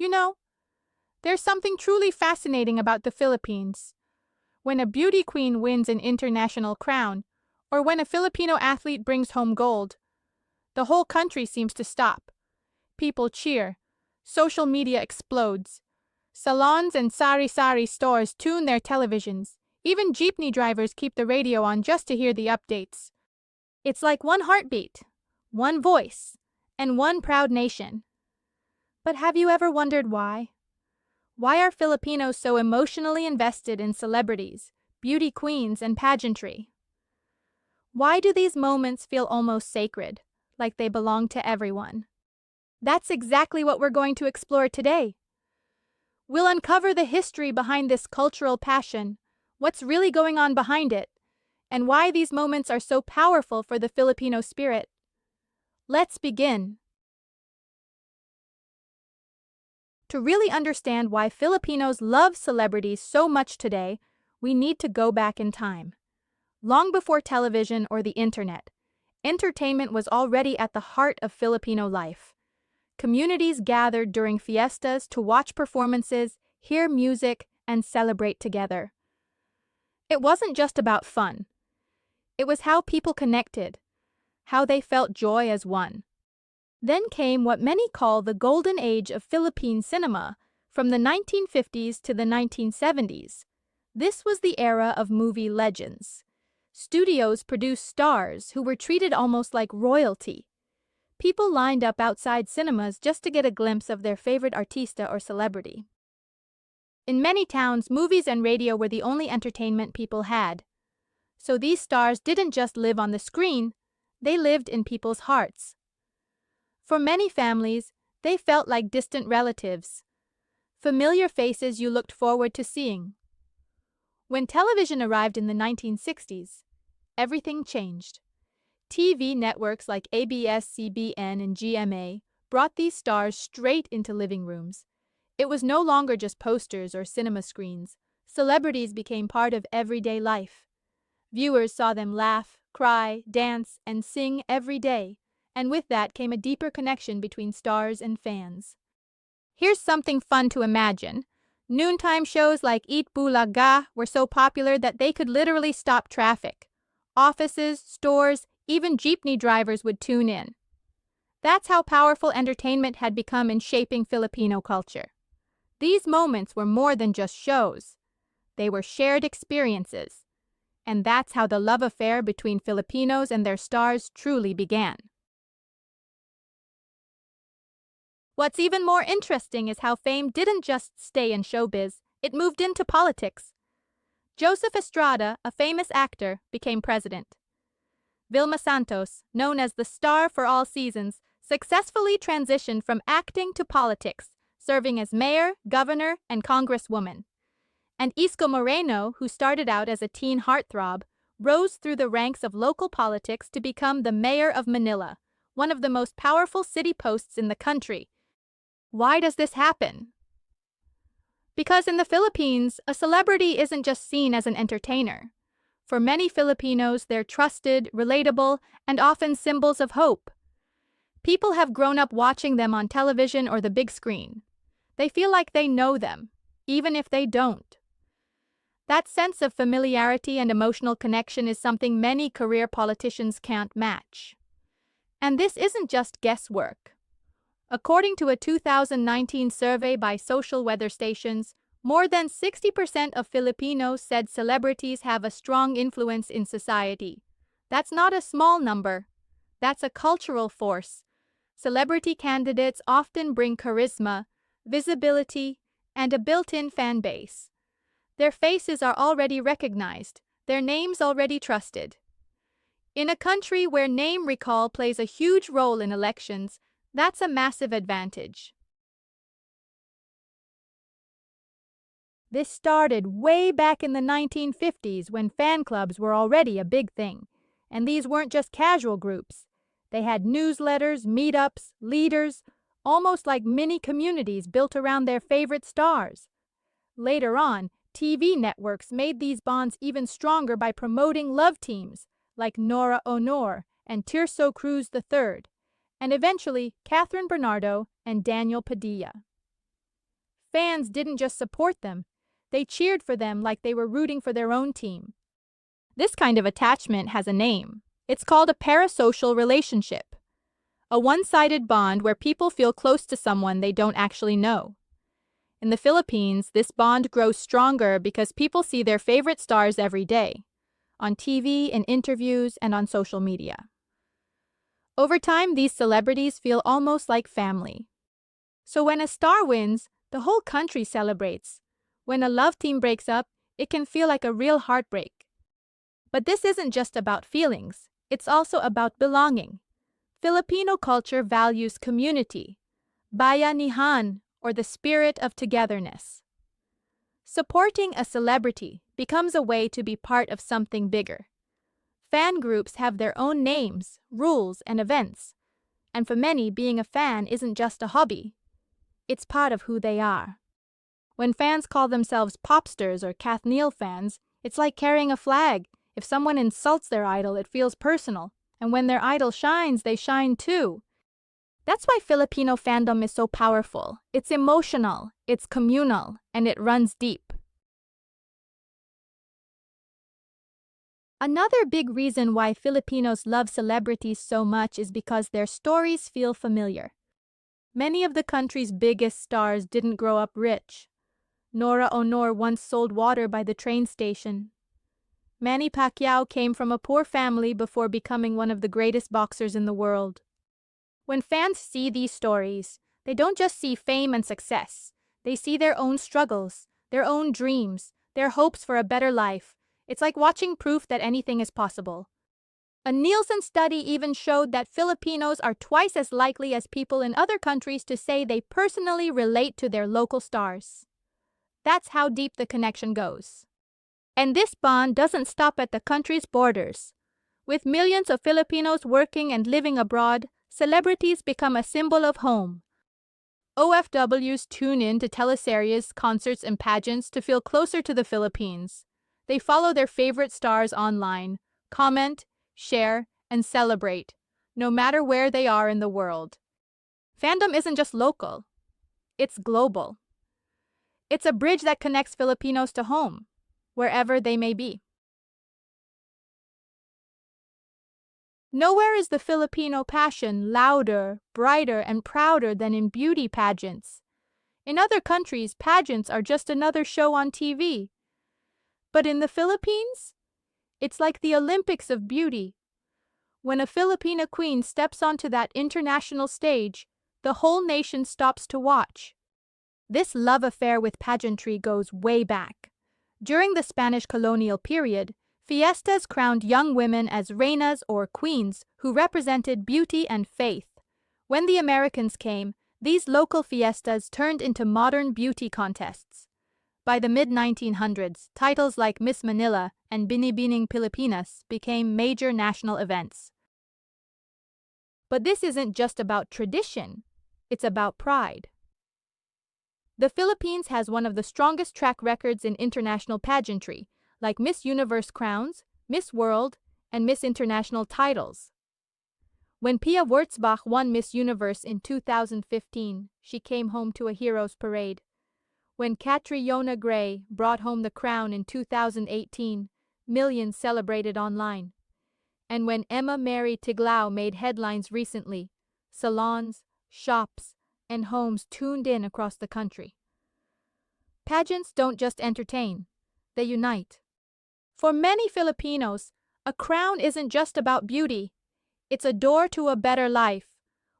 You know, there's something truly fascinating about the Philippines. When a beauty queen wins an international crown, or when a Filipino athlete brings home gold, the whole country seems to stop. People cheer. Social media explodes. Salons and sari-sari stores tune their televisions. Even jeepney drivers keep the radio on just to hear the updates. It's like one heartbeat, one voice, and one proud nation. But have you ever wondered why? Why are Filipinos so emotionally invested in celebrities, beauty queens, and pageantry? Why do these moments feel almost sacred, like they belong to everyone? That's exactly what we're going to explore today. We'll uncover the history behind this cultural passion, what's really going on behind it, and why these moments are so powerful for the Filipino spirit. Let's begin. To really understand why Filipinos love celebrities so much today, we need to go back in time. Long before television or the internet, entertainment was already at the heart of Filipino life. Communities gathered during fiestas to watch performances, hear music, and celebrate together. It wasn't just about fun. It was how people connected, how they felt joy as one. Then came what many call the golden age of Philippine cinema, from the 1950s to the 1970s. This was the era of movie legends. Studios produced stars who were treated almost like royalty. People lined up outside cinemas just to get a glimpse of their favorite artista or celebrity. In many towns, movies and radio were the only entertainment people had. So these stars didn't just live on the screen, they lived in people's hearts. For many families, they felt like distant relatives, familiar faces you looked forward to seeing. When television arrived in the 1960s, everything changed. TV networks like ABS-CBN and GMA brought these stars straight into living rooms. It was no longer just posters or cinema screens. Celebrities became part of everyday life. Viewers saw them laugh, cry, dance, and sing every day, and with that came a deeper connection between stars and fans. Here's something fun to imagine. Noontime shows like Eat Bulaga were so popular that they could literally stop traffic. Offices, stores, even jeepney drivers would tune in. That's how powerful entertainment had become in shaping Filipino culture. These moments were more than just shows. They were shared experiences. And that's how the love affair between Filipinos and their stars truly began. What's even more interesting is how fame didn't just stay in showbiz, it moved into politics. Joseph Estrada, a famous actor, became president. Vilma Santos, known as the star for all seasons, successfully transitioned from acting to politics, serving as mayor, governor, and congresswoman. And Isko Moreno, who started out as a teen heartthrob, rose through the ranks of local politics to become the mayor of Manila, one of the most powerful city posts in the country. Why does this happen? Because in the Philippines, a celebrity isn't just seen as an entertainer. For many Filipinos, they're trusted, relatable, and often symbols of hope. People have grown up watching them on television or the big screen. They feel like they know them, even if they don't. That sense of familiarity and emotional connection is something many career politicians can't match. And this isn't just guesswork. According to a 2019 survey by social weather stations, more than 60% of Filipinos said celebrities have a strong influence in society. That's not a small number. That's a cultural force. Celebrity candidates often bring charisma, visibility, and a built-in fan base. Their faces are already recognized, their names already trusted. In a country where name recall plays a huge role in elections, that's a massive advantage. This started way back in the 1950s when fan clubs were already a big thing. And these weren't just casual groups. They had newsletters, meetups, leaders, almost like mini communities built around their favorite stars. Later on, TV networks made these bonds even stronger by promoting love teams like Nora Honor and Tirso Cruz III, and eventually Catherine Bernardo and Daniel Padilla. Fans didn't just support them, they cheered for them like they were rooting for their own team. This kind of attachment has a name. It's called a parasocial relationship, a one-sided bond where people feel close to someone they don't actually know. In the Philippines, this bond grows stronger because people see their favorite stars every day, on TV, in interviews, and on social media. Over time, these celebrities feel almost like family. So when a star wins, the whole country celebrates. When a love team breaks up, it can feel like a real heartbreak. But this isn't just about feelings, it's also about belonging. Filipino culture values community, bayanihan, or the spirit of togetherness. Supporting a celebrity becomes a way to be part of something bigger. Fan groups have their own names, rules, and events. And for many, being a fan isn't just a hobby. It's part of who they are. When fans call themselves popsters or Kath Neal fans, it's like carrying a flag. If someone insults their idol, it feels personal. And when their idol shines, they shine too. That's why Filipino fandom is so powerful. It's emotional, it's communal, and it runs deep. Another big reason why Filipinos love celebrities so much is because their stories feel familiar. Many of the country's biggest stars didn't grow up rich. Nora Honor once sold water by the train station. Manny Pacquiao came from a poor family before becoming one of the greatest boxers in the world. When fans see these stories, they don't just see fame and success. They see their own struggles, their own dreams, their hopes for a better life. It's like watching proof that anything is possible. A Nielsen study even showed that Filipinos are twice as likely as people in other countries to say they personally relate to their local stars. That's how deep the connection goes. And this bond doesn't stop at the country's borders. With millions of Filipinos working and living abroad, celebrities become a symbol of home. OFWs tune in to teleseries, concerts, and pageants to feel closer to the Philippines. They follow their favorite stars online, comment, share, and celebrate, no matter where they are in the world. Fandom isn't just local, it's global. It's a bridge that connects Filipinos to home, wherever they may be. Nowhere is the Filipino passion louder, brighter, and prouder than in beauty pageants. In other countries, pageants are just another show on TV. But in the Philippines, it's like the Olympics of beauty. When a Filipina queen steps onto that international stage, the whole nation stops to watch. This love affair with pageantry goes way back. During the Spanish colonial period, fiestas crowned young women as reinas or queens who represented beauty and faith. When the Americans came, these local fiestas turned into modern beauty contests. By the mid-1900s, titles like Miss Manila and Binibining Pilipinas became major national events. But this isn't just about tradition, it's about pride. The Philippines has one of the strongest track records in international pageantry, like Miss Universe crowns, Miss World, and Miss International titles. When Pia Wurtzbach won Miss Universe in 2015, she came home to a hero's parade. When Catriona Gray brought home the crown in 2018, millions celebrated online. And when Emma Mary Tiglao made headlines recently, salons, shops, and homes tuned in across the country. Pageants don't just entertain, they unite. For many Filipinos, a crown isn't just about beauty, it's a door to a better life.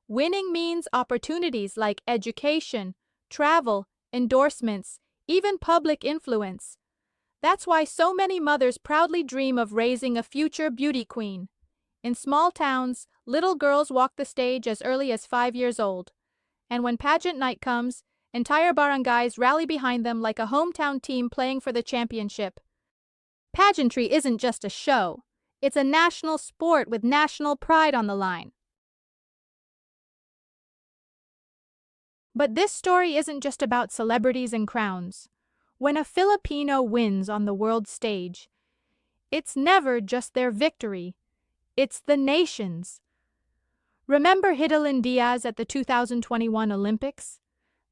Winning means opportunities like education, travel, endorsements, even public influence. That's why so many mothers proudly dream of raising a future beauty queen. In small towns, little girls walk the stage as early as 5 years old. And when pageant night comes, entire barangays rally behind them like a hometown team playing for the championship. Pageantry isn't just a show, it's a national sport with national pride on the line. But this story isn't just about celebrities and crowns. When a Filipino wins on the world stage, it's never just their victory, it's the nation's. Remember Hidilyn Diaz at the 2021 Olympics?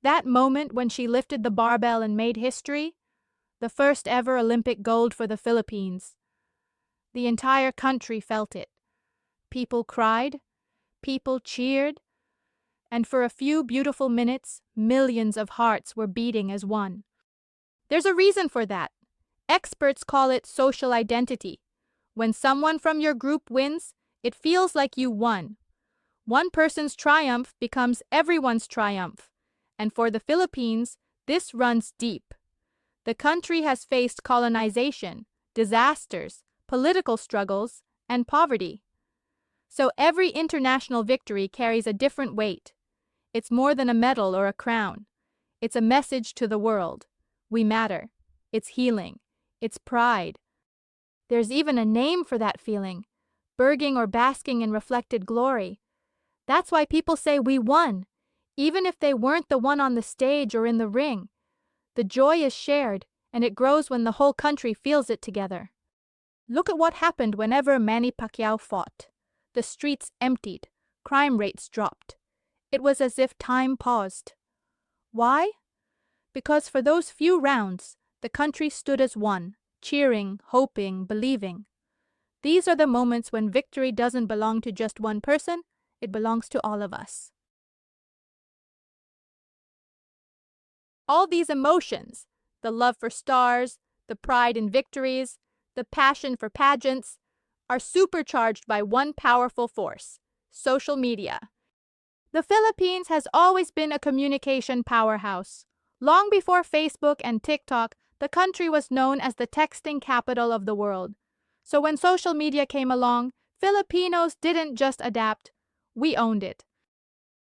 That moment when she lifted the barbell and made history, the first ever Olympic gold for the Philippines. The entire country felt it. People cried, people cheered, and for a few beautiful minutes, millions of hearts were beating as one. There's a reason for that. Experts call it social identity. When someone from your group wins, it feels like you won. One person's triumph becomes everyone's triumph. And for the Philippines, this runs deep. The country has faced colonization, disasters, political struggles, and poverty. So every international victory carries a different weight. It's more than a medal or a crown. It's a message to the world. We matter. It's healing. It's pride. There's even a name for that feeling, burgeoning or basking in reflected glory. That's why people say we won, even if they weren't the one on the stage or in the ring. The joy is shared, and it grows when the whole country feels it together. Look at what happened whenever Manny Pacquiao fought. The streets emptied, crime rates dropped. It was as if time paused. Why? Because for those few rounds, the country stood as one, cheering, hoping, believing. These are the moments when victory doesn't belong to just one person, it belongs to all of us. All these emotions, the love for stars, the pride in victories, the passion for pageants, are supercharged by one powerful force: social media. The Philippines has always been a communication powerhouse. Long before Facebook and TikTok, the country was known as the texting capital of the world. So when social media came along, Filipinos didn't just adapt, we owned it.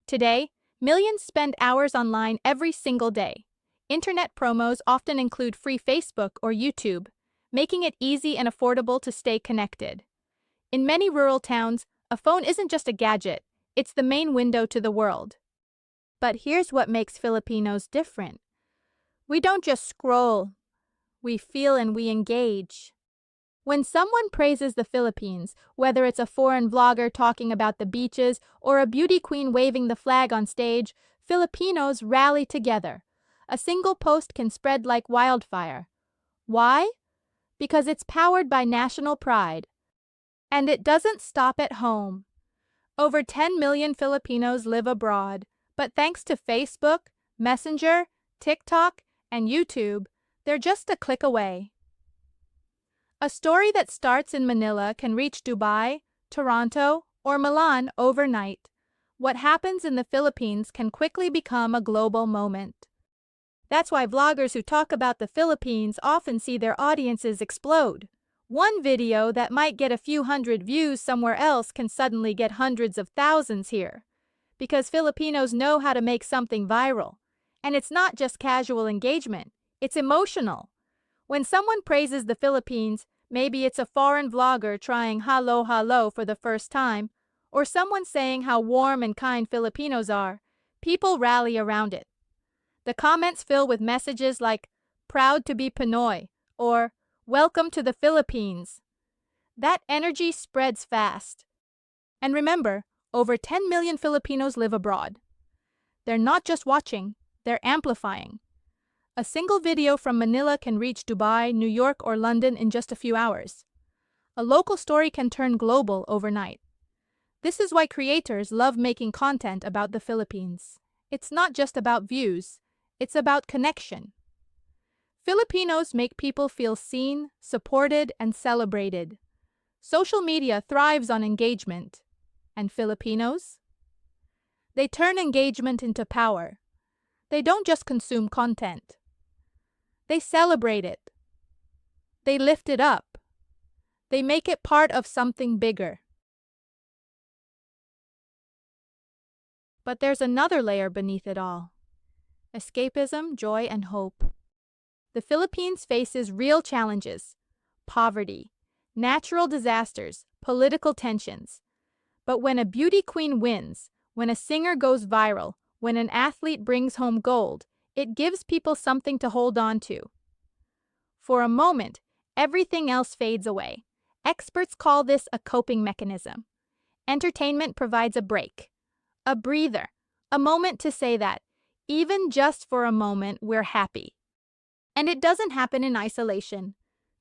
Today, millions spend hours online every single day. Internet promos often include free Facebook or YouTube, making it easy and affordable to stay connected. In many rural towns, a phone isn't just a gadget, it's the main window to the world. But here's what makes Filipinos different. We don't just scroll, we feel and we engage. When someone praises the Philippines, whether it's a foreign vlogger talking about the beaches or a beauty queen waving the flag on stage, Filipinos rally together. A single post can spread like wildfire. Why? Because it's powered by national pride. And it doesn't stop at home. Over 10 million Filipinos live abroad, but thanks to Facebook, Messenger, TikTok, and YouTube, they're just a click away. A story that starts in Manila can reach Dubai, Toronto, or Milan overnight. What happens in the Philippines can quickly become a global moment. That's why vloggers who talk about the Philippines often see their audiences explode. One video that might get a few hundred views somewhere else can suddenly get hundreds of thousands here. Because Filipinos know how to make something viral. And it's not just casual engagement, it's emotional. When someone praises the Philippines, maybe it's a foreign vlogger trying halo halo for the first time, or someone saying how warm and kind Filipinos are, people rally around it. The comments fill with messages like, "Proud to be Pinoy," or "Welcome to the Philippines." That energy spreads fast. And remember, over 10 million Filipinos live abroad. They're not just watching, they're amplifying. A single video from Manila can reach Dubai, New York, or London in just a few hours. A local story can turn global overnight. This is why creators love making content about the Philippines. It's not just about views, it's about connection. Filipinos make people feel seen, supported, and celebrated. Social media thrives on engagement. And Filipinos? They turn engagement into power. They don't just consume content. They celebrate it. They lift it up. They make it part of something bigger. But there's another layer beneath it all. Escapism, joy, and hope. The Philippines faces real challenges: poverty, natural disasters, political tensions. But when a beauty queen wins, when a singer goes viral, when an athlete brings home gold, it gives people something to hold on to. For a moment, everything else fades away. Experts call this a coping mechanism. Entertainment provides a break, a breather, a moment to say that, Even just for a moment, we're happy. And it doesn't happen in isolation.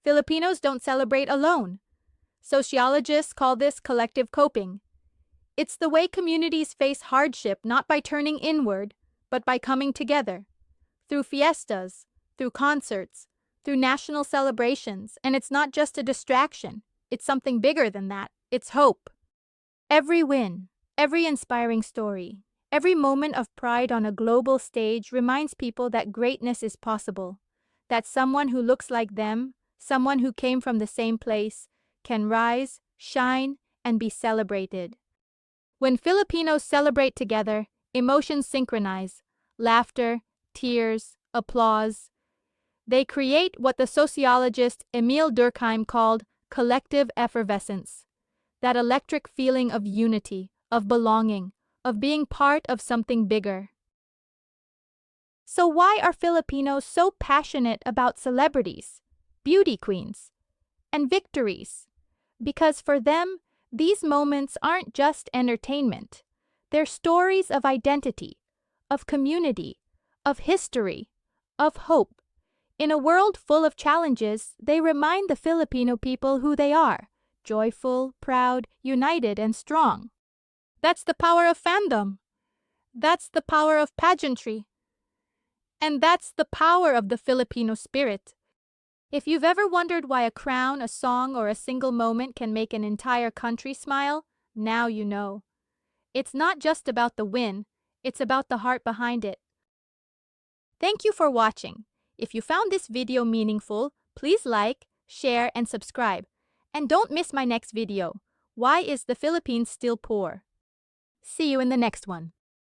Filipinos don't celebrate alone. Sociologists call this collective coping. It's the way communities face hardship not by turning inward, but by coming together. Through fiestas, through concerts, through national celebrations, and it's not just a distraction. It's something bigger than that. It's hope. Every win, every inspiring story, every moment of pride on a global stage reminds people that greatness is possible, that someone who looks like them, someone who came from the same place, can rise, shine, and be celebrated. When Filipinos celebrate together, emotions synchronize: laughter, tears, applause. They create what the sociologist Emil Durkheim called collective effervescence, that electric feeling of unity, of belonging, of being part of something bigger. So why are Filipinos so passionate about celebrities, beauty queens, and victories? Because for them, these moments aren't just entertainment. They're stories of identity, of community, of history, of hope. In a world full of challenges, they remind the Filipino people who they are: joyful, proud, united, and strong. That's the power of fandom. That's the power of pageantry. And that's the power of the Filipino spirit. If you've ever wondered why a crown, a song, or a single moment can make an entire country smile, now you know. It's not just about the win, it's about the heart behind it. Thank you for watching. If you found this video meaningful, please like, share, and subscribe. And don't miss my next video. Why is the Philippines still poor? See you in the next one.